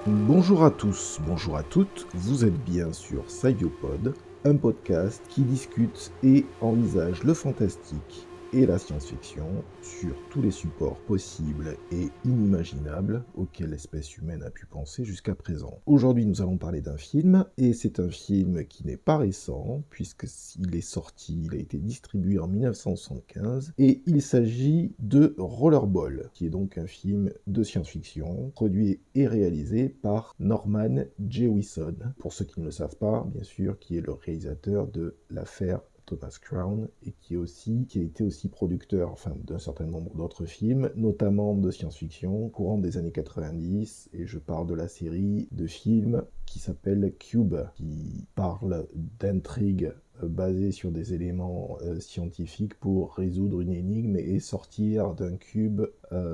Bonjour à tous, bonjour à toutes, vous êtes bien sur Saviopod, un podcast qui discute et envisage le fantastique et la science-fiction sur tous les supports possibles et inimaginables auxquels l'espèce humaine a pu penser jusqu'à présent. Aujourd'hui, nous allons parler d'un film, et c'est un film qui n'est pas récent, puisqu'il est sorti, il a été distribué en 1975, et il s'agit de Rollerball, qui est donc un film de science-fiction, produit et réalisé par Norman Jewison, pour ceux qui ne le savent pas, bien sûr, qui est le réalisateur de L'Affaire Thomas Crown, et qui a été aussi producteur d'un certain nombre d'autres films, notamment de science-fiction, courant des années 90, et je parle de la série de films qui s'appelle Cube, qui parle d'intrigues basées sur des éléments scientifiques pour résoudre une énigme et sortir d'un cube,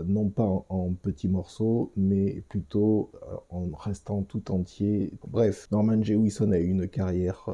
non pas en petits morceaux, mais plutôt en restant tout entier. Bref, Norman Jewison a eu une carrière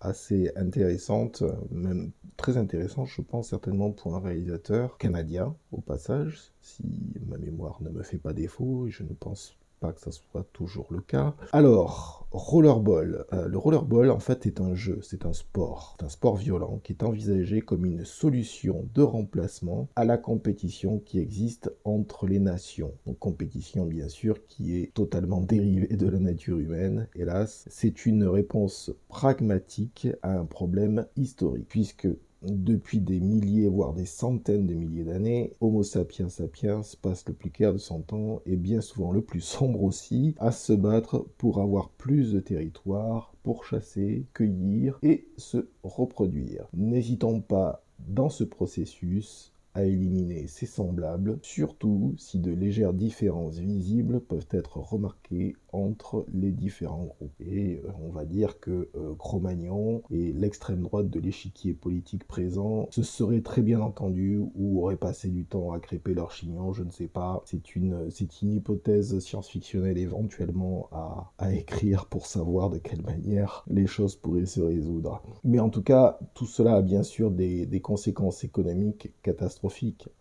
assez intéressante, même très intéressante, je pense, certainement pour un réalisateur canadien, au passage, si ma mémoire ne me fait pas défaut, et je ne pense pas que ça soit toujours le cas. Alors, Rollerball. Le Rollerball, en fait, est un jeu, c'est un sport. C'est un sport violent qui est envisagé comme une solution de remplacement à la compétition qui existe entre les nations. Donc, compétition, bien sûr, qui est totalement dérivée de la nature humaine, hélas. C'est une réponse pragmatique à un problème historique, puisque depuis des milliers, voire des centaines de milliers d'années, Homo sapiens sapiens passe le plus clair de son temps, et bien souvent le plus sombre aussi, à se battre pour avoir plus de territoire, pour chasser, cueillir et se reproduire. N'hésitons pas dans ce processus à éliminer ses semblables, surtout si de légères différences visibles peuvent être remarquées entre les différents groupes. Et on va dire que Cro-Magnon et l'extrême droite de l'échiquier politique présent se seraient très bien entendus ou auraient passé du temps à crêper leur chignon, je ne sais pas. C'est une hypothèse science-fictionnelle éventuellement à écrire pour savoir de quelle manière les choses pourraient se résoudre. Mais en tout cas, tout cela a bien sûr des conséquences économiques catastrophiques,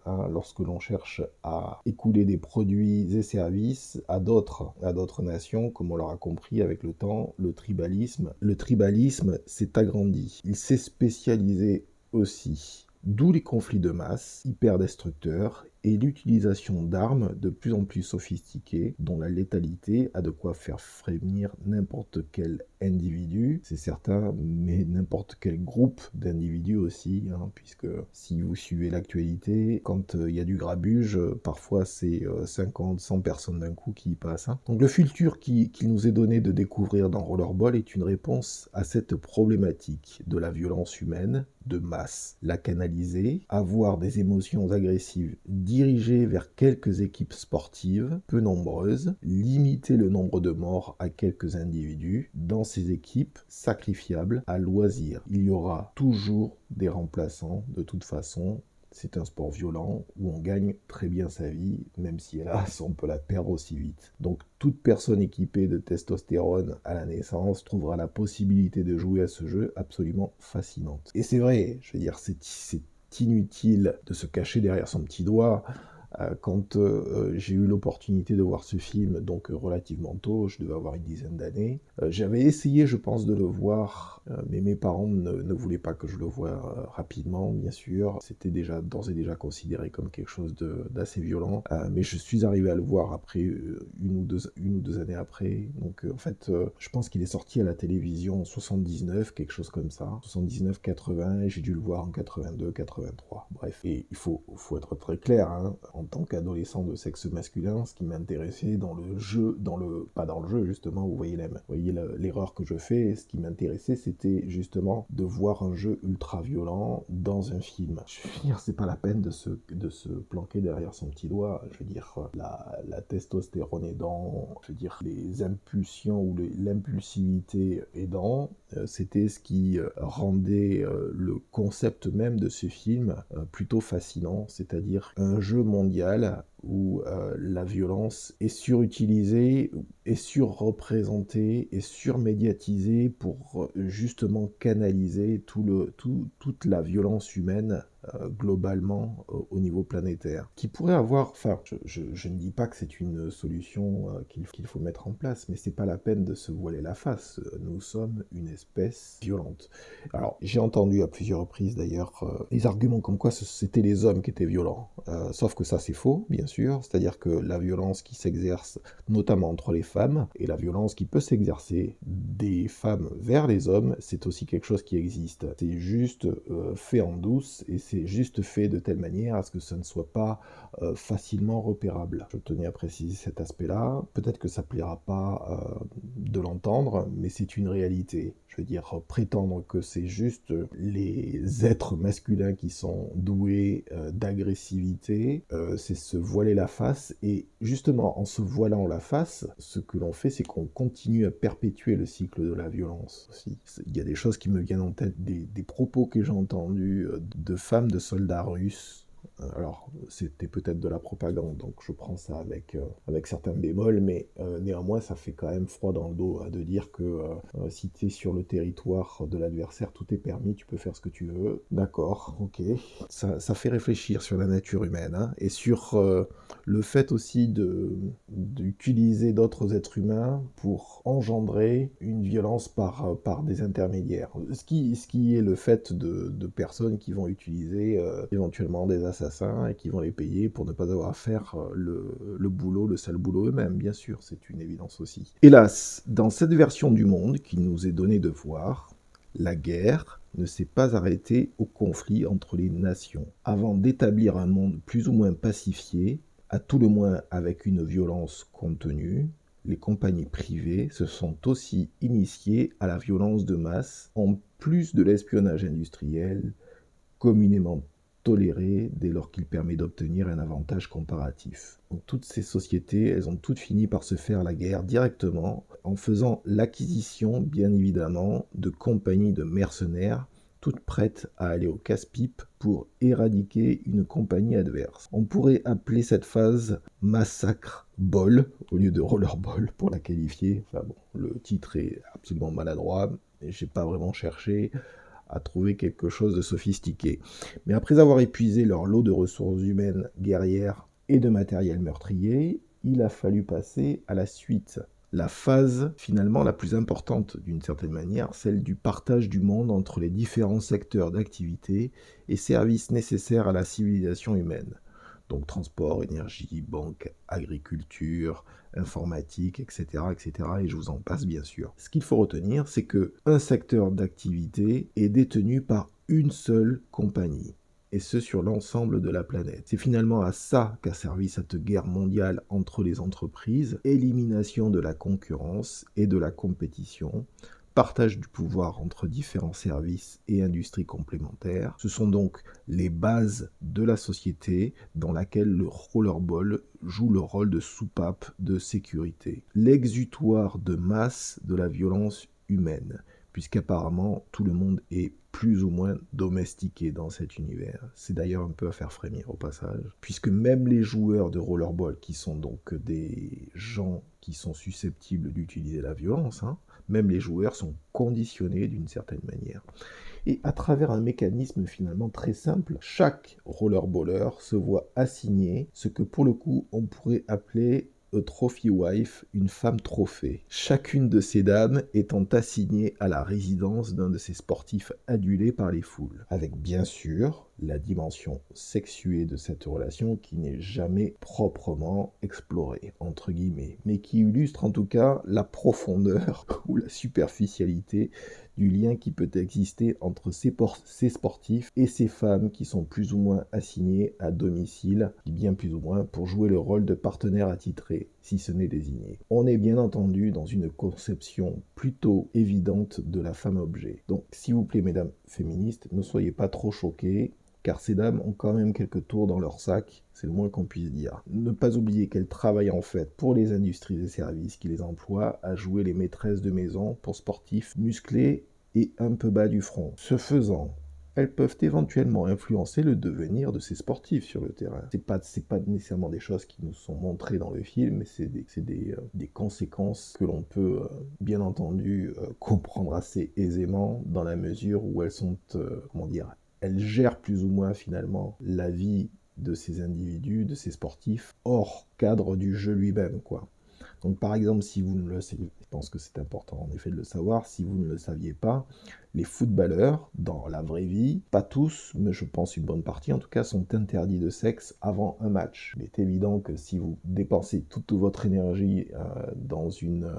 lorsque l'on cherche à écouler des produits et services à d'autres nations, comme on l'aura compris avec le temps, le tribalisme s'est agrandi. Il s'est spécialisé aussi. D'où les conflits de masse hyper destructeurs et l'utilisation d'armes de plus en plus sophistiquées dont la létalité a de quoi faire frémir n'importe quel individu, c'est certain, mais n'importe quel groupe d'individus aussi, puisque si vous suivez l'actualité, quand il y a du grabuge, parfois c'est 50, 100 personnes d'un coup qui y passent. Donc le futur qu'il nous est donné de découvrir dans Rollerball est une réponse à cette problématique de la violence humaine, de masse, la canaliser, avoir des émotions agressives dirigées vers quelques équipes sportives, peu nombreuses, limiter le nombre de morts à quelques individus dans ces équipes sacrifiables à loisir. Il y aura toujours des remplaçants de toute façon. C'est un sport violent où on gagne très bien sa vie, même si hélas on peut la perdre aussi vite. Donc toute personne équipée de testostérone à la naissance trouvera la possibilité de jouer à ce jeu absolument fascinante. Et c'est vrai, je veux dire, c'est inutile de se cacher derrière son petit doigt. Quand j'ai eu l'opportunité de voir ce film, donc relativement tôt, je devais avoir une dizaine d'années, j'avais essayé, je pense, de le voir, mais mes parents ne voulaient pas que je le voie rapidement, bien sûr. C'était d'ores et déjà considéré comme quelque chose d'assez violent, mais je suis arrivé à le voir après une ou deux années après. Donc en fait, je pense qu'il est sorti à la télévision en 79, quelque chose comme ça, 79-80, et j'ai dû le voir en 82-83. Bref, et il faut être très clair, en tant qu'adolescent de sexe masculin, ce qui m'intéressait dans le jeu, pas dans le jeu justement, vous voyez l'erreur que je fais, ce qui m'intéressait c'était justement de voir un jeu ultra violent dans un film. Je veux dire, c'est pas la peine de se planquer derrière son petit doigt, je veux dire, la testostérone aidant, je veux dire, les impulsions ou l'impulsivité aidant, c'était ce qui rendait le concept même de ce film plutôt fascinant, c'est-à-dire un jeu mondial où la violence est surutilisée, est surreprésentée, est surmédiatisée pour justement canaliser toute la violence humaine globalement au niveau planétaire. Qui pourrait avoir, enfin, je ne dis pas que c'est une solution qu'il faut mettre en place, mais c'est pas la peine de se voiler la face. Nous sommes une espèce violente. Alors, j'ai entendu à plusieurs reprises d'ailleurs les arguments comme quoi c'était les hommes qui étaient violents. Sauf que ça c'est faux, bien sûr. C'est-à-dire que la violence qui s'exerce notamment entre les femmes et la violence qui peut s'exercer des femmes vers les hommes, c'est aussi quelque chose qui existe. C'est juste fait en douce et c'est juste fait de telle manière à ce que ça ne soit pas facilement repérable. Je tenais à préciser cet aspect-là. Peut-être que ça plaira pas de l'entendre, mais c'est une réalité. Je veux dire, prétendre que c'est juste les êtres masculins qui sont doués d'agressivité, c'est se voiler la face. Et justement, en se voilant la face, ce que l'on fait, c'est qu'on continue à perpétuer le cycle de la violence aussi. Il y a des choses qui me viennent en tête, des propos que j'ai entendus de femmes de soldats russes. Alors, c'était peut-être de la propagande, donc je prends ça avec certains bémols, mais néanmoins, ça fait quand même froid dans le dos de dire que si tu es sur le territoire de l'adversaire, tout est permis, tu peux faire ce que tu veux. D'accord, ok. Ça fait réfléchir sur la nature humaine, hein, et sur le fait aussi d'utiliser d'autres êtres humains pour engendrer une violence par des intermédiaires. Ce qui est le fait de personnes qui vont utiliser éventuellement des assassins et qui vont les payer pour ne pas avoir à faire le boulot, le sale boulot eux-mêmes, bien sûr, c'est une évidence aussi. Hélas, dans cette version du monde qui nous est donnée de voir, la guerre ne s'est pas arrêtée au conflit entre les nations. Avant d'établir un monde plus ou moins pacifié, à tout le moins avec une violence contenue, les compagnies privées se sont aussi initiées à la violence de masse, en plus de l'espionnage industriel, communément toléré dès lors qu'il permet d'obtenir un avantage comparatif. Donc, toutes ces sociétés, elles ont toutes fini par se faire la guerre directement en faisant l'acquisition, bien évidemment, de compagnies de mercenaires toutes prêtes à aller au casse-pipe pour éradiquer une compagnie adverse. On pourrait appeler cette phase massacre ball au lieu de rollerball pour la qualifier. Enfin bon, le titre est absolument maladroit, et j'ai pas vraiment cherché à trouver quelque chose de sophistiqué. Mais après avoir épuisé leur lot de ressources humaines guerrières et de matériel meurtrier, il a fallu passer à la suite. La phase finalement la plus importante d'une certaine manière, celle du partage du monde entre les différents secteurs d'activité et services nécessaires à la civilisation humaine. Donc transport, énergie, banque, agriculture, informatique, etc., etc., et je vous en passe bien sûr. Ce qu'il faut retenir, c'est qu'un secteur d'activité est détenu par une seule compagnie, et ce sur l'ensemble de la planète. C'est finalement à ça qu'a servi cette guerre mondiale entre les entreprises, élimination de la concurrence et de la compétition, partage du pouvoir entre différents services et industries complémentaires. Ce sont donc les bases de la société dans laquelle le rollerball joue le rôle de soupape de sécurité. L'exutoire de masse de la violence humaine, puisqu'apparemment tout le monde est plus ou moins domestiqué dans cet univers. C'est d'ailleurs un peu à faire frémir au passage, puisque même les joueurs de rollerball, qui sont donc des gens qui sont susceptibles d'utiliser la violence, même les joueurs sont conditionnés d'une certaine manière. Et à travers un mécanisme finalement très simple, chaque rollerballeur se voit assigner ce que pour le coup on pourrait appeler a trophy wife, une femme trophée. Chacune de ces dames étant assignée à la résidence d'un de ces sportifs adulés par les foules. Avec bien sûr la dimension sexuée de cette relation qui n'est jamais proprement explorée, entre guillemets, mais qui illustre en tout cas la profondeur ou la superficialité du lien qui peut exister entre ces sportifs et ces femmes qui sont plus ou moins assignées à domicile, bien plus ou moins pour jouer le rôle de partenaire attitré, si ce n'est désigné. On est bien entendu dans une conception plutôt évidente de la femme-objet. Donc s'il vous plaît mesdames féministes, ne soyez pas trop choquées, car ces dames ont quand même quelques tours dans leur sac, c'est le moins qu'on puisse dire. Ne pas oublier qu'elles travaillent en fait pour les industries et services qui les emploient à jouer les maîtresses de maison pour sportifs musclés et un peu bas du front. Ce faisant, elles peuvent éventuellement influencer le devenir de ces sportifs sur le terrain. C'est pas nécessairement des choses qui nous sont montrées dans le film, mais c'est des conséquences que l'on peut bien entendu comprendre assez aisément dans la mesure où elles sont, elles gèrent plus ou moins finalement la vie de ces individus, de ces sportifs, hors cadre du jeu lui-même, quoi. Donc par exemple, si vous ne le savez, je pense que c'est important en effet de le savoir, si vous ne le saviez pas, les footballeurs, dans la vraie vie, pas tous, mais je pense une bonne partie en tout cas, sont interdits de sexe avant un match. Il est évident que si vous dépensez toute votre énergie dans une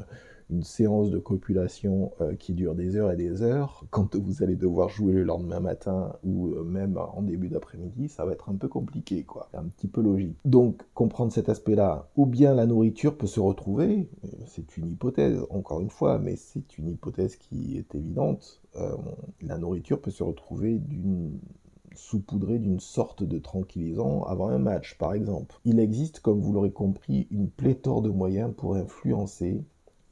séance de copulation qui dure des heures et des heures, quand vous allez devoir jouer le lendemain matin ou même en début d'après-midi, ça va être un peu compliqué, quoi. C'est un petit peu logique. Donc, comprendre cet aspect-là, ou bien la nourriture peut se retrouver, c'est une hypothèse, encore une fois, mais c'est une hypothèse qui est évidente, la nourriture peut se retrouver saupoudrée d'une sorte de tranquillisant avant un match, par exemple. Il existe, comme vous l'aurez compris, une pléthore de moyens pour influencer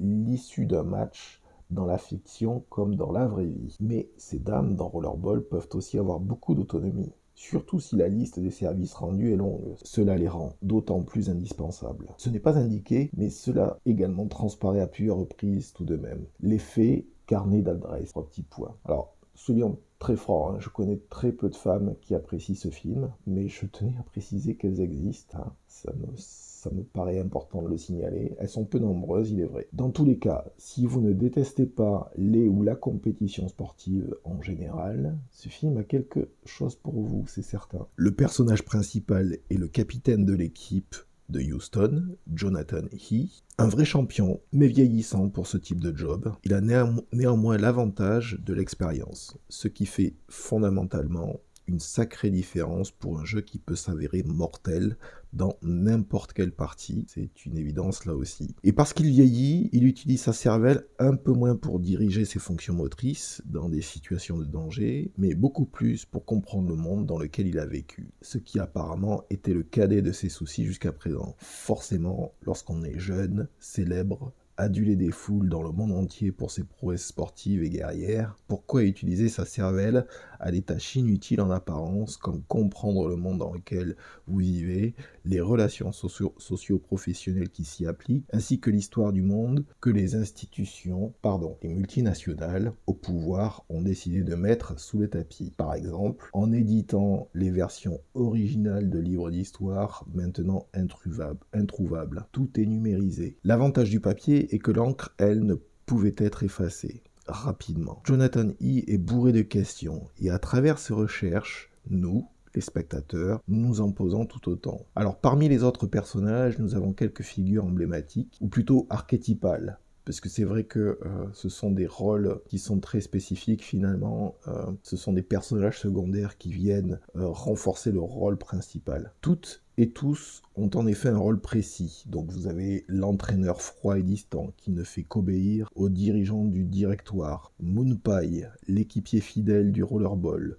l'issue d'un match dans la fiction comme dans la vraie vie. Mais ces dames dans Rollerball peuvent aussi avoir beaucoup d'autonomie, surtout si la liste des services rendus est longue. Cela les rend d'autant plus indispensables. Ce n'est pas indiqué, mais cela également transparaît à plusieurs reprises tout de même. L'effet carnet d'adresse, 3 petits points. Alors, soyons très francs, je connais très peu de femmes qui apprécient ce film, mais je tenais à préciser qu'elles existent. Ça me paraît important de le signaler. Elles sont peu nombreuses, il est vrai. Dans tous les cas, si vous ne détestez pas les ou la compétition sportive en général, ce film a quelque chose pour vous, c'est certain. Le personnage principal est le capitaine de l'équipe de Houston, Jonathan He, un vrai champion, mais vieillissant pour ce type de job. Il a néanmoins l'avantage de l'expérience, ce qui fait fondamentalement une sacrée différence pour un jeu qui peut s'avérer mortel dans n'importe quelle partie, c'est une évidence là aussi. Et parce qu'il vieillit, il utilise sa cervelle un peu moins pour diriger ses fonctions motrices dans des situations de danger, mais beaucoup plus pour comprendre le monde dans lequel il a vécu, ce qui apparemment était le cadet de ses soucis jusqu'à présent. Forcément, lorsqu'on est jeune, célèbre, adulé des foules dans le monde entier pour ses prouesses sportives et guerrières, pourquoi utiliser sa cervelle à des tâches inutiles en apparence, comme comprendre le monde dans lequel vous vivez, les relations socio-professionnelles qui s'y appliquent, ainsi que l'histoire du monde que les les multinationales au pouvoir ont décidé de mettre sous le tapis. Par exemple, en éditant les versions originales de livres d'histoire, maintenant introuvables. Tout est numérisé. L'avantage du papier est que l'encre, elle, ne pouvait être effacée rapidement. Jonathan E. est bourré de questions, et à travers ses recherches, nous, les spectateurs, nous en posons tout autant. Alors parmi les autres personnages, nous avons quelques figures emblématiques, ou plutôt archétypales, parce que c'est vrai que ce sont des rôles qui sont très spécifiques finalement, ce sont des personnages secondaires qui viennent renforcer le rôle principal. Toutes et tous ont en effet un rôle précis. Donc vous avez l'entraîneur froid et distant qui ne fait qu'obéir aux dirigeants du directoire, Moonpie, l'équipier fidèle du rollerball,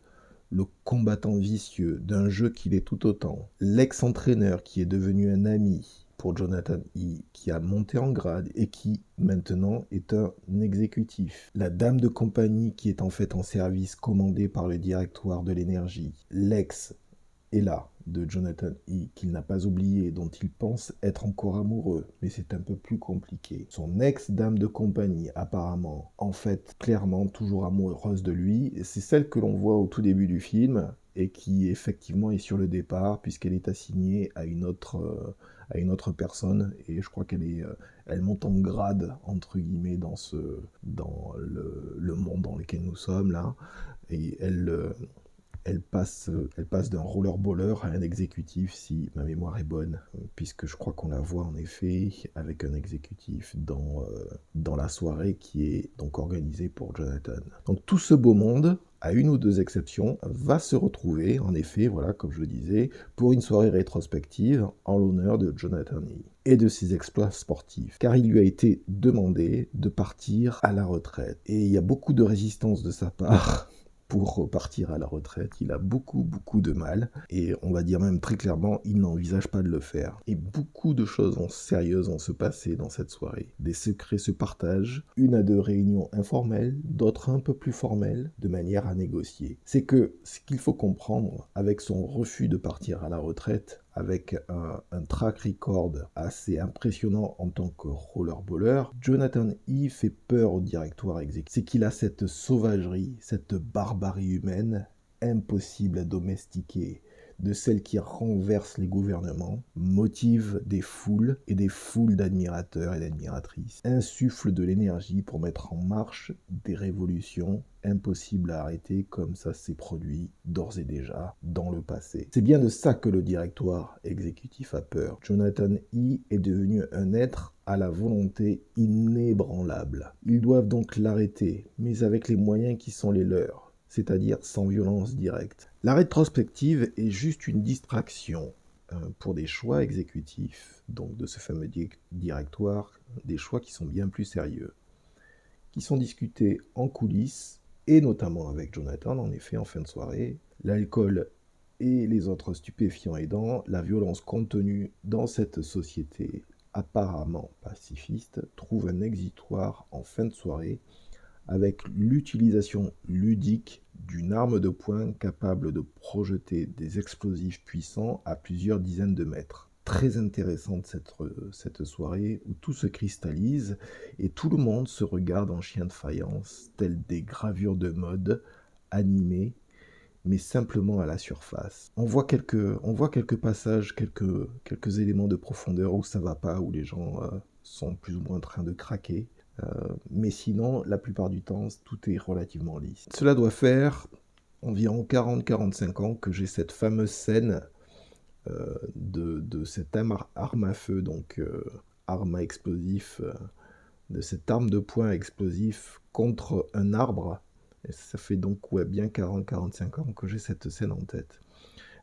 le combattant vicieux d'un jeu qu'il est tout autant, l'ex-entraîneur qui est devenu un ami pour Jonathan E, qui a monté en grade et qui, maintenant, est un exécutif. La dame de compagnie qui est en fait en service commandé par le directoire de l'énergie. L'ex est là de Jonathan E, qu'il n'a pas oublié, dont il pense être encore amoureux, mais c'est un peu plus compliqué. Son ex-dame de compagnie, apparemment, en fait, clairement toujours amoureuse de lui, c'est celle que l'on voit au tout début du film, et qui effectivement est sur le départ, puisqu'elle est assignée à une autre personne, et je crois elle monte en grade, entre guillemets, dans le monde dans lequel nous sommes, là, et elle passe d'un rollerballer à un exécutif, si ma mémoire est bonne, puisque je crois qu'on la voit en effet avec un exécutif dans la soirée qui est donc organisée pour Jonathan. Donc tout ce beau monde, à une ou deux exceptions, va se retrouver, en effet, voilà, comme je le disais, pour une soirée rétrospective en l'honneur de Jonathan E. et de ses exploits sportifs, car il lui a été demandé de partir à la retraite. Et il y a beaucoup de résistance de sa part, pour partir à la retraite. Il a beaucoup de mal et on va dire même très clairement, il n'envisage pas de le faire. Et beaucoup de choses sérieuses vont se passer dans cette soirée. Des secrets se partagent, 1 à 2 réunions informelles, d'autres un peu plus formelles, de manière à négocier. C'est que ce qu'il faut comprendre avec son refus de partir à la retraite, avec un track record assez impressionnant en tant que rollerballeur, Jonathan E. fait peur au directoire exécutif. C'est qu'il a cette sauvagerie, cette barbarie humaine impossible à domestiquer, de celle qui renverse les gouvernements, motive des foules et des foules d'admirateurs et d'admiratrices, insuffle de l'énergie pour mettre en marche des révolutions impossibles à arrêter comme ça s'est produit d'ores et déjà dans le passé. C'est bien de ça que le directoire exécutif a peur. Jonathan E. est devenu un être à la volonté inébranlable. Ils doivent donc l'arrêter, mais avec les moyens qui sont les leurs, c'est-à-dire sans violence directe. La rétrospective est juste une distraction pour des choix exécutifs, donc de ce fameux directoire, des choix qui sont bien plus sérieux, qui sont discutés en coulisses, et notamment avec Jonathan, en effet, en fin de soirée. L'alcool et les autres stupéfiants aidant, la violence contenue dans cette société apparemment pacifiste trouve un exutoire en fin de soirée, avec l'utilisation ludique d'une arme de poing capable de projeter des explosifs puissants à plusieurs dizaines de mètres. Très intéressante cette soirée où tout se cristallise et tout le monde se regarde en chien de faïence, telles des gravures de mode animées, mais simplement à la surface. On voit quelques passages, quelques éléments de profondeur où ça va pas, où les gens sont plus ou moins en train de craquer. Mais sinon, la plupart du temps, tout est relativement lisse. Cela doit faire environ 40-45 ans que j'ai cette fameuse scène de cette arme à feu, donc arme à explosif, de cette arme de poing explosif contre un arbre. Et ça fait donc bien 40-45 ans que j'ai cette scène en tête.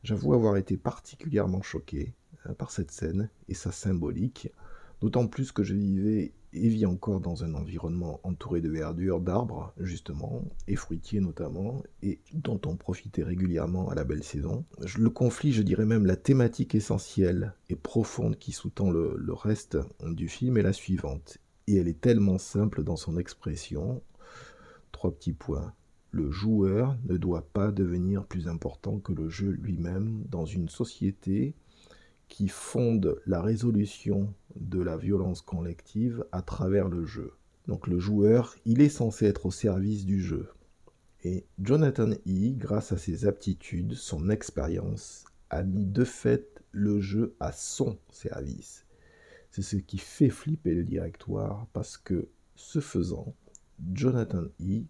J'avoue avoir été particulièrement choqué par cette scène et sa symbolique, d'autant plus que je vivais et vis encore dans un environnement entouré de verdure, d'arbres justement, et fruitiers notamment, et dont on profitait régulièrement à la belle saison. Le conflit, je dirais même la thématique essentielle et profonde qui sous-tend le reste du film est la suivante, et elle est tellement simple dans son expression. 3 petits points. Le joueur ne doit pas devenir plus important que le jeu lui-même dans une société qui fonde la résolution de la violence collective à travers le jeu. Donc le joueur, il est censé être au service du jeu. Et Jonathan E., grâce à ses aptitudes, son expérience, a mis de fait le jeu à son service. C'est ce qui fait flipper le directoire parce que, ce faisant, Jonathan E.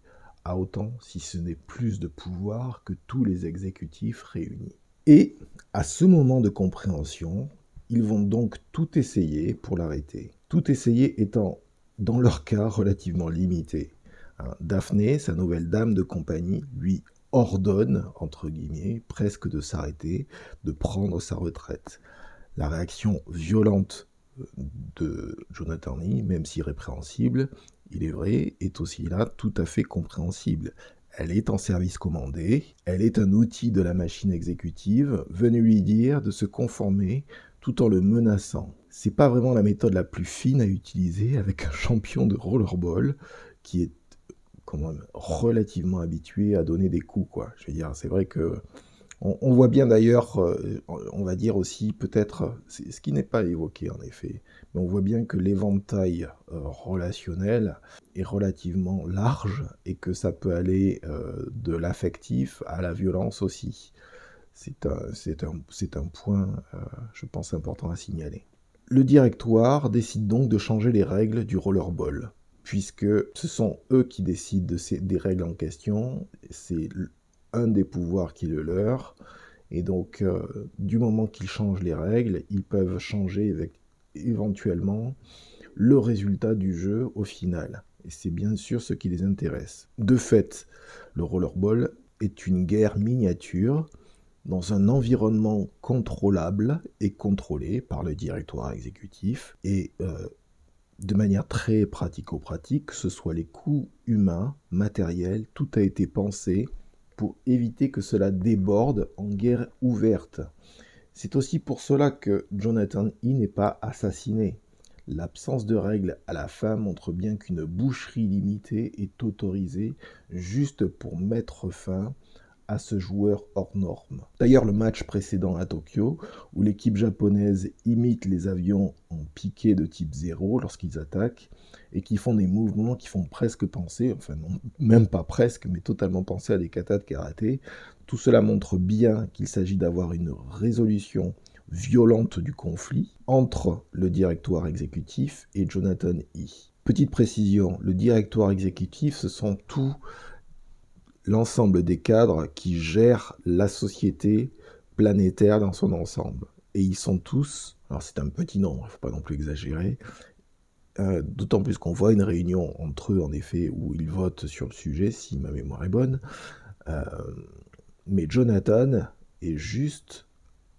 a autant, si ce n'est plus de pouvoir que tous les exécutifs réunis. Et à ce moment de compréhension, ils vont donc tout essayer pour l'arrêter. Tout essayer étant, dans leur cas, relativement limité. Daphné, sa nouvelle dame de compagnie, lui ordonne, entre guillemets, presque de s'arrêter, de prendre sa retraite. La réaction violente de Jonathan E., même si répréhensible, il est vrai, est aussi là tout à fait compréhensible. Elle est en service commandé, elle est un outil de la machine exécutive, venu lui dire de se conformer tout en le menaçant. C'est pas vraiment la méthode la plus fine à utiliser avec un champion de rollerball qui est quand même relativement habitué à donner des coups, quoi. Je veux dire, c'est vrai que on voit bien d'ailleurs, on va dire aussi peut-être, ce qui n'est pas évoqué en effet, mais on voit bien que l'éventail relationnel est relativement large et que ça peut aller de l'affectif à la violence aussi. C'est un point, je pense, important à signaler. Le directoire décide donc de changer les règles du rollerball, puisque ce sont eux qui décident des règles en question, c'est un des pouvoirs qui est le leur, et donc du moment qu'ils changent les règles, ils peuvent changer éventuellement le résultat du jeu au final. Et c'est bien sûr ce qui les intéresse. De fait, le rollerball est une guerre miniature dans un environnement contrôlable et contrôlé par le directoire exécutif, et de manière très pratico-pratique, que ce soit les coûts humains, matériels, tout a été pensé pour éviter que cela déborde en guerre ouverte. C'est aussi pour cela que Jonathan E. n'est pas assassiné. L'absence de règles à la fin montre bien qu'une boucherie limitée est autorisée juste pour mettre fin à ce joueur hors norme. D'ailleurs, le match précédent à Tokyo, où l'équipe japonaise imite les avions en piqué de type 0 lorsqu'ils attaquent, et qui font des mouvements qui font presque penser, enfin non, même pas presque, mais totalement penser à des katas de karaté, tout cela montre bien qu'il s'agit d'avoir une résolution violente du conflit entre le directoire exécutif et Jonathan E. Petite précision, le directoire exécutif, ce sont tous l'ensemble des cadres qui gèrent la société planétaire dans son ensemble. Et ils sont tous, alors c'est un petit nombre, il ne faut pas non plus exagérer, d'autant plus qu'on voit une réunion entre eux, en effet, où ils votent sur le sujet, si ma mémoire est bonne. Mais Jonathan est juste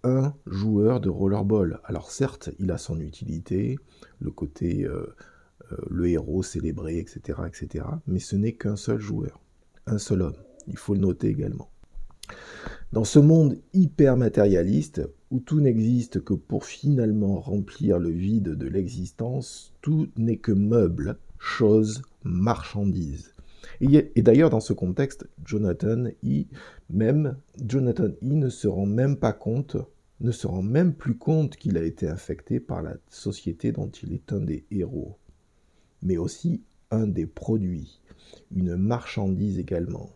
un joueur de rollerball. Alors certes, il a son utilité, le côté le héros célébré, etc., etc., mais ce n'est qu'un seul joueur, un seul homme. Il faut le noter également. Dans ce monde hyper matérialiste, où tout n'existe que pour finalement remplir le vide de l'existence, tout n'est que meubles, choses, marchandises. Et d'ailleurs, dans ce contexte, Jonathan E. ne se rend même pas compte, ne se rend même plus compte qu'il a été infecté par la société dont il est un des héros, mais aussi un des produits, une marchandise également.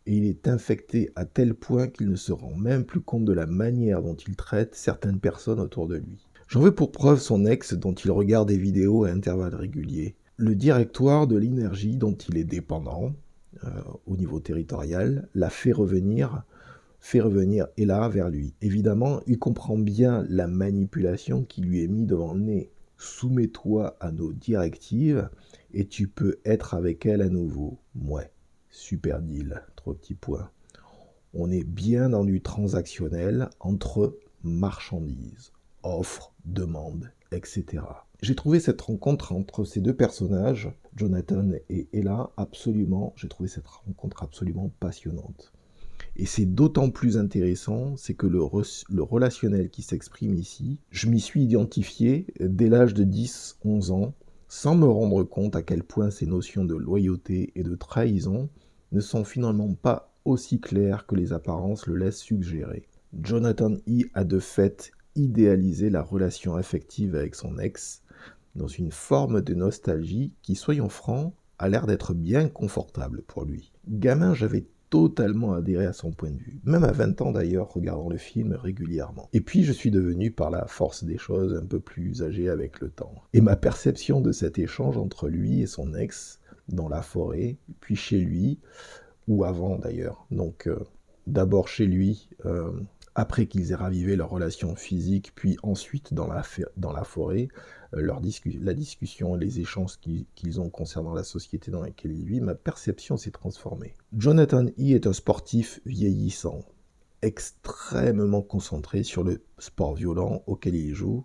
Et il est infecté à tel point qu'il ne se rend même plus compte de la manière dont il traite certaines personnes autour de lui. J'en veux pour preuve son ex dont il regarde des vidéos à intervalles réguliers, le directoire de l'énergie dont il est dépendant au niveau territorial l'a fait revenir Ella vers lui. Évidemment, il comprend bien la manipulation qui lui est mise devant le nez. Soumets-toi à nos directives et tu peux être avec elle à nouveau. Ouais, super deal, 3 petits points. On est bien dans du transactionnel entre marchandises, offres, demandes, etc. J'ai trouvé cette rencontre entre ces deux personnages, Jonathan et Ella, j'ai trouvé cette rencontre absolument passionnante. Et c'est d'autant plus intéressant, c'est que le relationnel qui s'exprime ici, je m'y suis identifié dès l'âge de 10-11 ans, sans me rendre compte à quel point ces notions de loyauté et de trahison ne sont finalement pas aussi claires que les apparences le laissent suggérer. Jonathan E. a de fait idéalisé la relation affective avec son ex dans une forme de nostalgie qui, soyons francs, a l'air d'être bien confortable pour lui. Gamin, j'avais totalement adhéré à son point de vue, même à 20 ans d'ailleurs, regardant le film régulièrement. Et puis je suis devenu, par la force des choses, un peu plus âgé avec le temps. Et ma perception de cet échange entre lui et son ex, dans la forêt, puis chez lui, ou avant d'ailleurs, donc d'abord chez lui, après qu'ils aient ravivé leur relation physique, puis ensuite dans la forêt, la discussion, les échanges qu'ils ont concernant la société dans laquelle ils vivent, ma perception s'est transformée. Jonathan E. est un sportif vieillissant, extrêmement concentré sur le sport violent auquel il joue,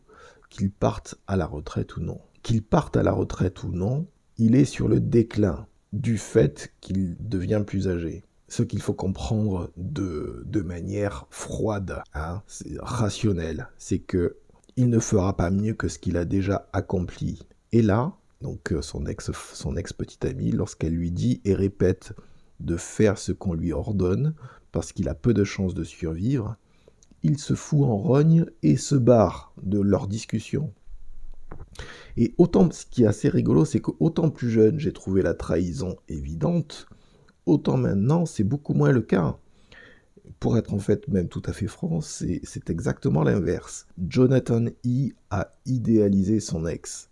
qu'il parte à la retraite ou non. Qu'il parte à la retraite ou non, il est sur le déclin du fait qu'il devient plus âgé. Ce qu'il faut comprendre de manière froide, rationnelle, c'est que il ne fera pas mieux que ce qu'il a déjà accompli. Et là, donc son ex-petite amie, lorsqu'elle lui dit et répète de faire ce qu'on lui ordonne, parce qu'il a peu de chances de survivre, il se fout en rogne et se barre de leur discussion. Et autant, ce qui est assez rigolo, c'est qu'autant plus jeune, j'ai trouvé la trahison évidente, autant maintenant, c'est beaucoup moins le cas. Pour être en fait même tout à fait franc, c'est exactement l'inverse. Jonathan E. a idéalisé son ex.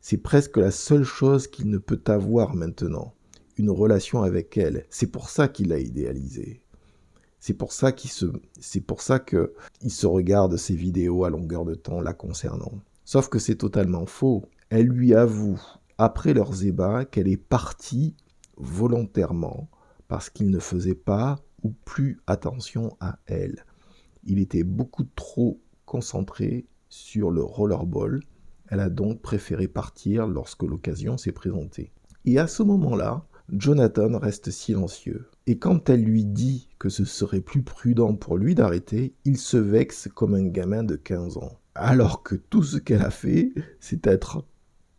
C'est presque la seule chose qu'il ne peut avoir maintenant, une relation avec elle. C'est pour ça qu'il l'a idéalisée. C'est pour ça qu'il se regarde ses vidéos à longueur de temps la concernant. Sauf que c'est totalement faux. Elle lui avoue, après leurs ébats, qu'elle est partie volontairement parce qu'il ne faisait pas ou plus attention à elle. Il était beaucoup trop concentré sur le rollerball. Elle a donc préféré partir lorsque l'occasion s'est présentée. Et à ce moment-là, Jonathan reste silencieux. Et quand elle lui dit que ce serait plus prudent pour lui d'arrêter, il se vexe comme un gamin de 15 ans. Alors que tout ce qu'elle a fait, c'est être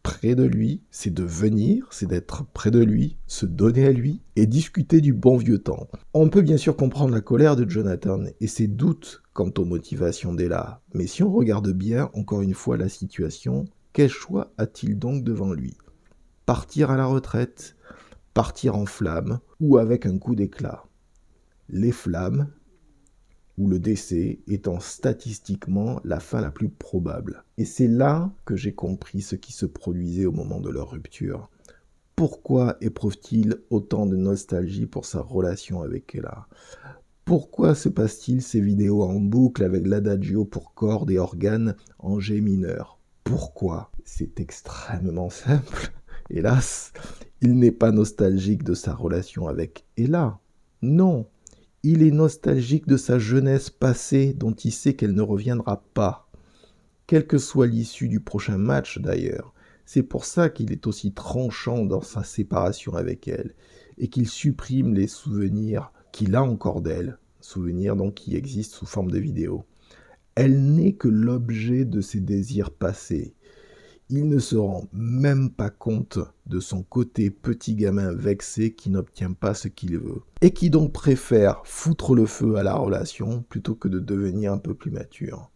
près de lui, c'est de venir, c'est d'être près de lui, se donner à lui et discuter du bon vieux temps. On peut bien sûr comprendre la colère de Jonathan et ses doutes quant aux motivations d'Ella, mais si on regarde bien, encore une fois, la situation, quel choix a-t-il donc devant lui? Partir à la retraite, partir en flammes ou avec un coup d'éclat? Les flammes ou le décès étant statistiquement la fin la plus probable. Et c'est là que j'ai compris ce qui se produisait au moment de leur rupture. Pourquoi éprouve-t-il autant de nostalgie pour sa relation avec Ella? Pourquoi se passe-t-il ces vidéos en boucle avec l'adagio pour cordes et organes en G mineur? Pourquoi? C'est extrêmement simple. Hélas, il n'est pas nostalgique de sa relation avec Ella. Non, il est nostalgique de sa jeunesse passée dont il sait qu'elle ne reviendra pas. Quelle que soit l'issue du prochain match d'ailleurs. C'est pour ça qu'il est aussi tranchant dans sa séparation avec elle et qu'il supprime les souvenirs qu'il a encore d'elle, souvenirs donc qui existent sous forme de vidéo. Elle n'est que l'objet de ses désirs passés. Il ne se rend même pas compte de son côté petit gamin vexé qui n'obtient pas ce qu'il veut. Et qui donc préfère foutre le feu à la relation plutôt que de devenir un peu plus mature.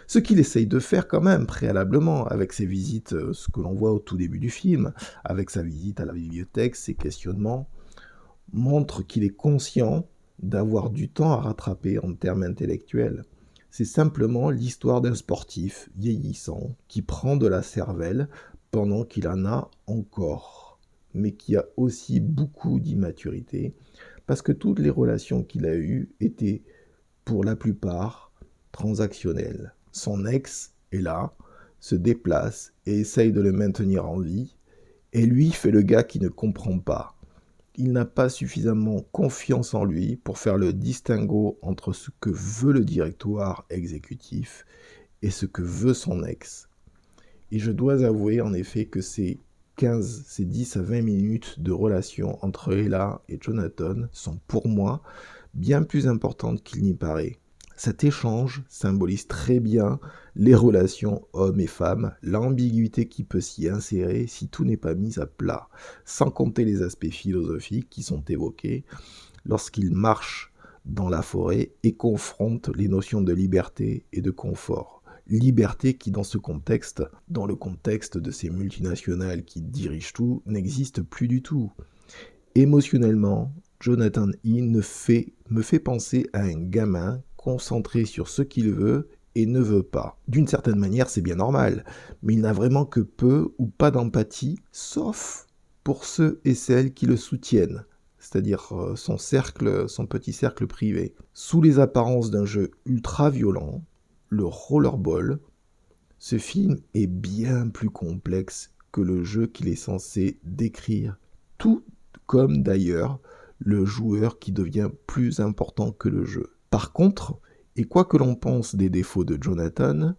Ce qu'il essaye de faire quand même préalablement avec ses visites, ce que l'on voit au tout début du film, avec sa visite à la bibliothèque, ses questionnements, montre qu'il est conscient d'avoir du temps à rattraper en termes intellectuels. C'est simplement l'histoire d'un sportif vieillissant qui prend de la cervelle pendant qu'il en a encore, mais qui a aussi beaucoup d'immaturité, parce que toutes les relations qu'il a eues étaient, pour la plupart, transactionnelles. Son ex est là, se déplace et essaye de le maintenir en vie, et lui fait le gars qui ne comprend pas. Il n'a pas suffisamment confiance en lui pour faire le distinguo entre ce que veut le directoire exécutif et ce que veut son ex. Et je dois avouer en effet que ces 10 à 20 minutes de relation entre Ella et Jonathan sont pour moi bien plus importantes qu'il n'y paraît. Cet échange symbolise très bien les relations hommes et femmes, l'ambiguïté qui peut s'y insérer si tout n'est pas mis à plat, sans compter les aspects philosophiques qui sont évoqués lorsqu'ils marchent dans la forêt et confrontent les notions de liberté et de confort. Liberté qui, dans ce contexte, dans le contexte de ces multinationales qui dirigent tout, n'existe plus du tout. Émotionnellement, Jonathan Hinn me fait penser à un gamin concentré sur ce qu'il veut et ne veut pas. D'une certaine manière, c'est bien normal, mais il n'a vraiment que peu ou pas d'empathie, sauf pour ceux et celles qui le soutiennent, c'est-à-dire son petit cercle privé. Sous les apparences d'un jeu ultra violent, le rollerball, ce film est bien plus complexe que le jeu qu'il est censé décrire, tout comme d'ailleurs le joueur qui devient plus important que le jeu. Par contre, et quoi que l'on pense des défauts de Jonathan,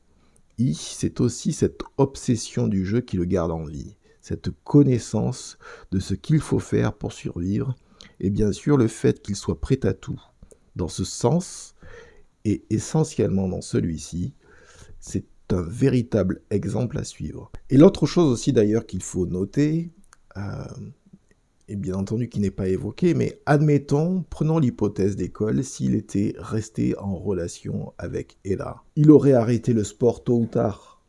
c'est aussi cette obsession du jeu qui le garde en vie, cette connaissance de ce qu'il faut faire pour survivre, et bien sûr le fait qu'il soit prêt à tout. Dans ce sens, et essentiellement dans celui-ci, c'est un véritable exemple à suivre. Et l'autre chose aussi d'ailleurs qu'il faut noter, et bien entendu qui n'est pas évoqué, mais admettons, prenons l'hypothèse d'école, s'il était resté en relation avec Ella. Il aurait arrêté le sport tôt ou tard.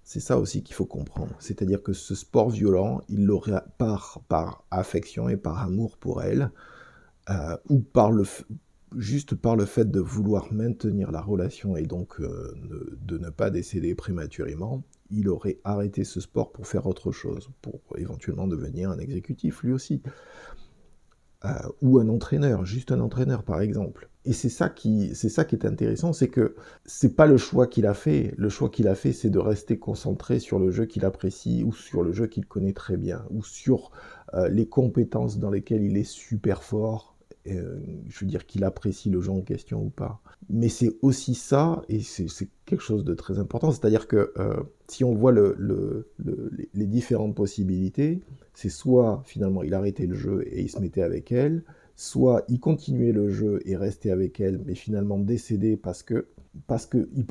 C'est ça aussi qu'il faut comprendre. C'est-à-dire que ce sport violent, il l'aurait par affection et par amour pour elle, ou juste par le fait de vouloir maintenir la relation et donc de ne pas décéder prématurément, il aurait arrêté ce sport pour faire autre chose, pour éventuellement devenir un exécutif lui aussi. Ou un entraîneur, juste un entraîneur par exemple. Et c'est ça qui est intéressant, c'est que c'est pas le choix qu'il a fait. Le choix qu'il a fait, c'est de rester concentré sur le jeu qu'il apprécie, ou sur le jeu qu'il connaît très bien, ou sur les compétences dans lesquelles il est super fort, je veux dire qu'il apprécie le jeu en question ou pas. Mais c'est aussi ça, et c'est quelque chose de très important, c'est-à-dire que si on voit les différentes possibilités, c'est soit finalement il arrêtait le jeu et il se mettait avec elle, soit il continuait le jeu et restait avec elle, mais finalement décédé parce que on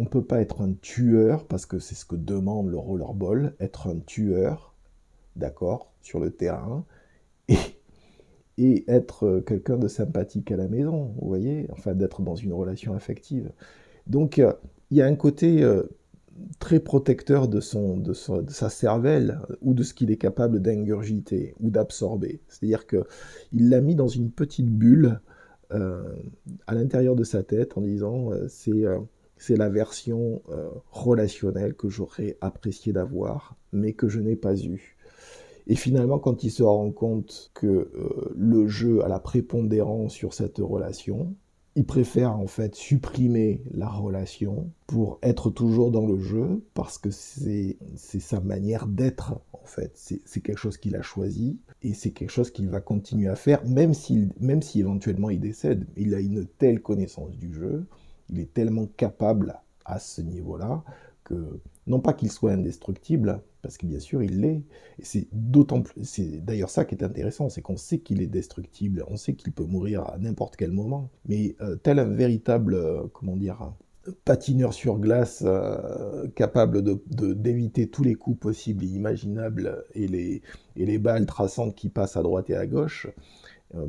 peut pas être un tueur, parce que c'est ce que demande le rollerball, être un tueur, d'accord, sur le terrain, et, et être quelqu'un de sympathique à la maison, vous voyez, enfin d'être dans une relation affective. Donc il y a un côté très protecteur de sa cervelle ou de ce qu'il est capable d'ingurgiter ou d'absorber. C'est-à-dire qu'il l'a mis dans une petite bulle euh, à l'intérieur de sa tête en disant c'est la version relationnelle que j'aurais apprécié d'avoir, mais que je n'ai pas eue. Et finalement, quand il se rend compte que le jeu a la prépondérance sur cette relation, il préfère en fait supprimer la relation pour être toujours dans le jeu parce que c'est sa manière d'être en fait. C'est quelque chose qu'il a choisi et c'est quelque chose qu'il va continuer à faire même si éventuellement il décède. Il a une telle connaissance du jeu, il est tellement capable à ce niveau-là que non pas qu'il soit indestructible, parce que bien sûr il l'est, et c'est d'autant plus, c'est d'ailleurs ça qui est intéressant, c'est qu'on sait qu'il est destructible, on sait qu'il peut mourir à n'importe quel moment, mais tel un véritable, comment dire, patineur sur glace capable d'éviter tous les coups possibles et imaginables et les balles traçantes qui passent à droite et à gauche,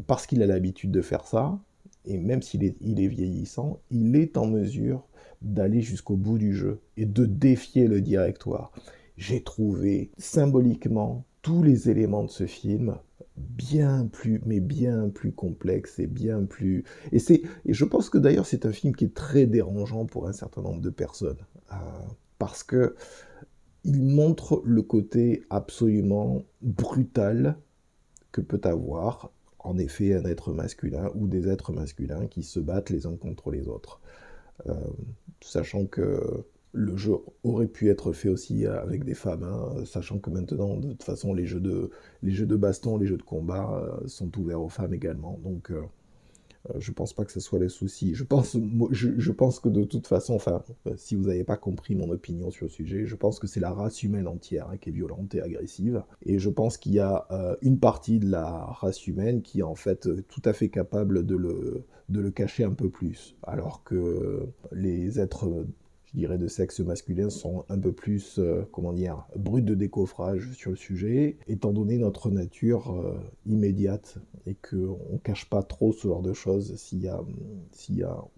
parce qu'il a l'habitude de faire ça, et même il est vieillissant, il est en mesure d'aller jusqu'au bout du jeu et de défier le directoire. J'ai trouvé symboliquement tous les éléments de ce film bien plus complexes et bien plus... Et je pense que d'ailleurs c'est un film qui est très dérangeant pour un certain nombre de personnes, parce que il montre le côté absolument brutal que peut avoir en effet un être masculin ou des êtres masculins qui se battent les uns contre les autres. Euh, Sachant que le jeu aurait pu être fait aussi avec des femmes, hein, sachant que maintenant, de toute façon, les jeux de baston, les jeux de combat sont ouverts aux femmes également. Donc, je pense pas que ce soit le souci. Je pense que de toute façon, enfin, si vous n'avez pas compris mon opinion sur le sujet, je pense que c'est la race humaine entière hein, qui est violente et agressive. Et je pense qu'il y a une partie de la race humaine qui est en fait tout à fait capable de le cacher un peu plus. Alors que les êtres je dirais, de sexe masculin sont un peu plus, comment dire, bruts de décoffrage sur le sujet, étant donné notre nature immédiate et qu'on ne cache pas trop ce genre de choses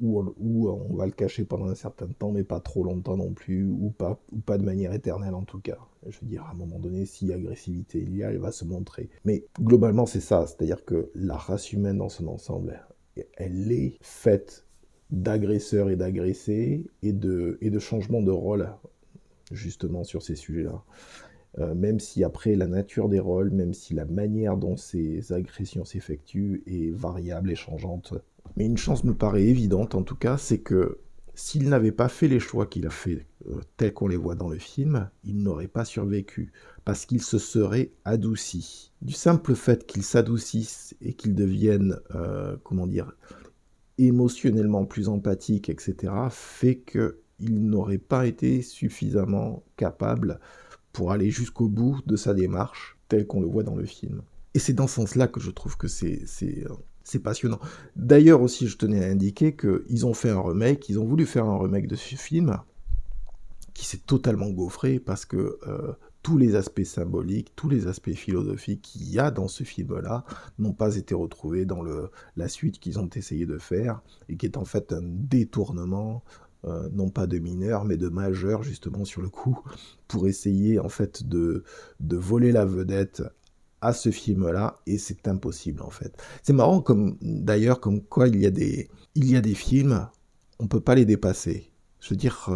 ou on va le cacher pendant un certain temps, mais pas trop longtemps non plus, ou pas de manière éternelle en tout cas. Je veux dire, à un moment donné, si agressivité il y a, elle va se montrer. Mais globalement, c'est ça, c'est-à-dire que la race humaine dans son ensemble, elle est faite d'agresseurs et d'agressés et de changements de rôle justement sur ces sujets-là. Même si après la nature des rôles, même si la manière dont ces agressions s'effectuent est variable et changeante. Mais une chance me paraît évidente en tout cas, c'est que s'il n'avait pas fait les choix qu'il a fait tels qu'on les voit dans le film, il n'aurait pas survécu, parce qu'il se serait adouci. Du simple fait qu'il s'adoucisse et qu'il devienne, comment dire, émotionnellement plus empathique, etc., fait qu'il n'aurait pas été suffisamment capable pour aller jusqu'au bout de sa démarche, telle qu'on le voit dans le film. Et c'est dans ce sens-là que je trouve que c'est passionnant. D'ailleurs aussi, je tenais à indiquer qu'ils ont fait un remake, ils ont voulu faire un remake de ce film, qui s'est totalement gaufré, parce que tous les aspects symboliques, tous les aspects philosophiques qu'il y a dans ce film-là n'ont pas été retrouvés dans la suite qu'ils ont essayé de faire, et qui est en fait un détournement, non pas de mineur, mais de majeur, justement, sur le coup, pour essayer, en fait, de voler la vedette à ce film-là, et c'est impossible, en fait. C'est marrant, d'ailleurs, comme quoi il y a des films, on peut pas les dépasser. Je veux dire...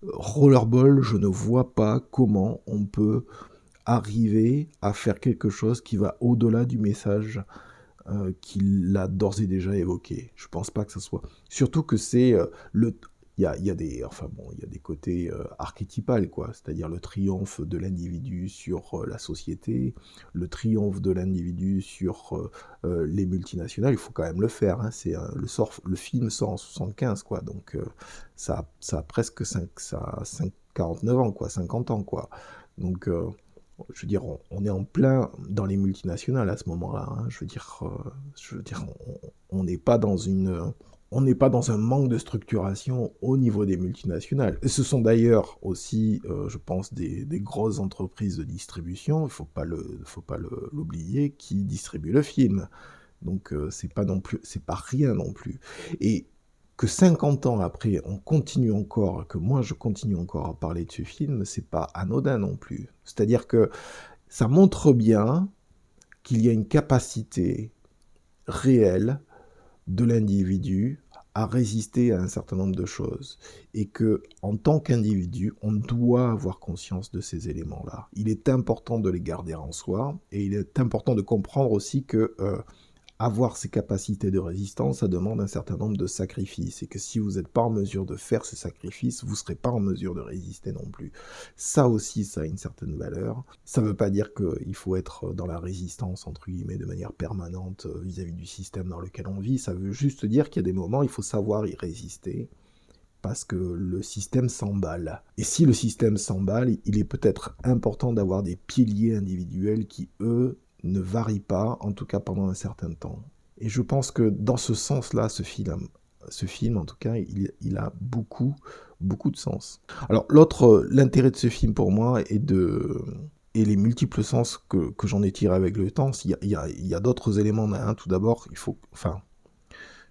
Rollerball, je ne vois pas comment on peut arriver à faire quelque chose qui va au-delà du message qu'il a d'ores et déjà évoqué. Je pense pas que ce soit. Surtout que c'est il y a des côtés archétypales, quoi. C'est-à-dire le triomphe de l'individu sur la société, le triomphe de l'individu sur les multinationales. Il faut quand même le faire, hein. Le film sort en 75, quoi. Donc ça a presque 49 ans, quoi, 50 ans, quoi. Donc je veux dire, on est en plein dans les multinationales à ce moment-là, hein. Je veux dire, on n'est pas dans on n'est pas dans un manque de structuration au niveau des multinationales. Et ce sont d'ailleurs aussi, je pense, des grosses entreprises de distribution, il ne faut pas l'oublier, qui distribuent le film. Donc c'est pas non plus, c'est pas rien non plus. Et que 50 ans après, on continue encore, que moi je continue encore à parler de ce film, c'est pas anodin non plus. C'est-à-dire que ça montre bien qu'il y a une capacité réelle de l'individu à résister à un certain nombre de choses. Et que, en tant qu'individu, on doit avoir conscience de ces éléments-là. Il est important de les garder en soi, et il est important de comprendre aussi que avoir ces capacités de résistance, ça demande un certain nombre de sacrifices, et que si vous n'êtes pas en mesure de faire ces sacrifices, vous ne serez pas en mesure de résister non plus. Ça aussi, ça a une certaine valeur. Ça ne veut pas dire qu'il faut être dans la résistance, entre guillemets, de manière permanente vis-à-vis du système dans lequel on vit. Ça veut juste dire qu'il y a des moments, il faut savoir y résister, parce que le système s'emballe. Et si le système s'emballe, il est peut-être important d'avoir des piliers individuels qui, eux, ne varient pas, en tout cas pendant un certain temps. Et je pense que dans ce sens-là, ce film, en tout cas, il a beaucoup, beaucoup de sens. Alors, l'intérêt de ce film pour moi et les multiples sens que j'en ai tiré avec le temps, il y a d'autres éléments. Hein. Tout d'abord,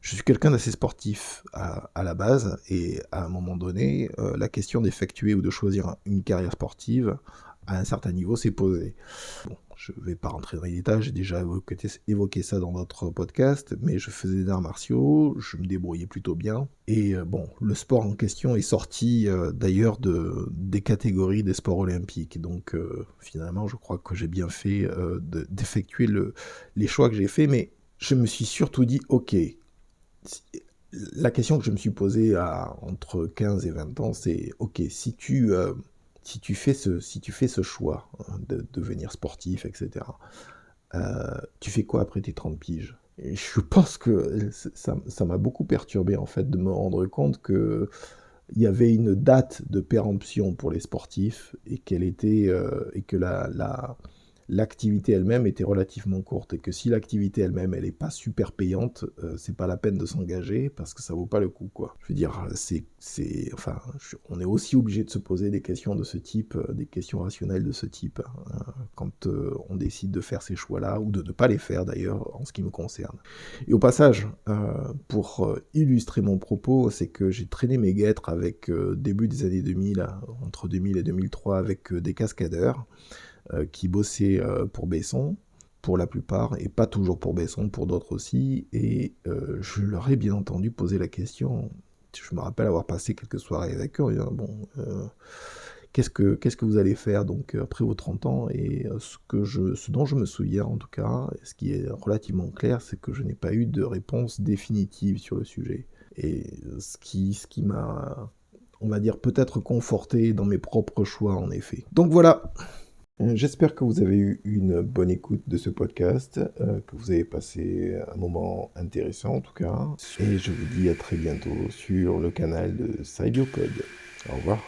je suis quelqu'un d'assez sportif à la base, et à un moment donné, la question d'effectuer ou de choisir une carrière sportive à un certain niveau s'est posée. Bon, je ne vais pas rentrer dans les détails, j'ai déjà évoqué ça dans d'autres podcasts, mais je faisais des arts martiaux, je me débrouillais plutôt bien, et bon, le sport en question est sorti d'ailleurs des catégories des sports olympiques, donc finalement je crois que j'ai bien fait d'effectuer les choix que j'ai faits, mais je me suis surtout dit, ok, la question que je me suis posée entre 15 et 20 ans, c'est ok, si tu fais ce choix de devenir sportif, etc., tu fais quoi après tes 30 piges? Et je pense que ça m'a beaucoup perturbé en fait de me rendre compte que il y avait une date de péremption pour les sportifs, et et que l'activité elle-même était relativement courte, et que si l'activité elle-même elle est pas super payante, c'est pas la peine de s'engager parce que ça vaut pas le coup, quoi. Je veux dire, on est aussi obligé de se poser des questions de ce type, des questions rationnelles de ce type, hein, quand on décide de faire ces choix-là, ou de ne pas les faire d'ailleurs en ce qui me concerne. Et au passage, pour illustrer mon propos, c'est que j'ai traîné mes guêtres avec début des années 2000, entre 2000 et 2003, avec des cascadeurs qui bossaient pour Besson, pour la plupart, et pas toujours pour Besson, pour d'autres aussi, et je leur ai bien entendu poser la question. Je me rappelle avoir passé quelques soirées avec eux, et, bon, qu'est-ce que vous allez faire donc après vos 30 ans? Et ce dont je me souviens en tout cas, ce qui est relativement clair, c'est que je n'ai pas eu de réponse définitive sur le sujet. Et ce qui m'a, on va dire, peut-être conforté dans mes propres choix, en effet. Donc voilà. J'espère que vous avez eu une bonne écoute de ce podcast, que vous avez passé un moment intéressant en tout cas. Et je vous dis à très bientôt sur le canal de Cybiopod. Au revoir.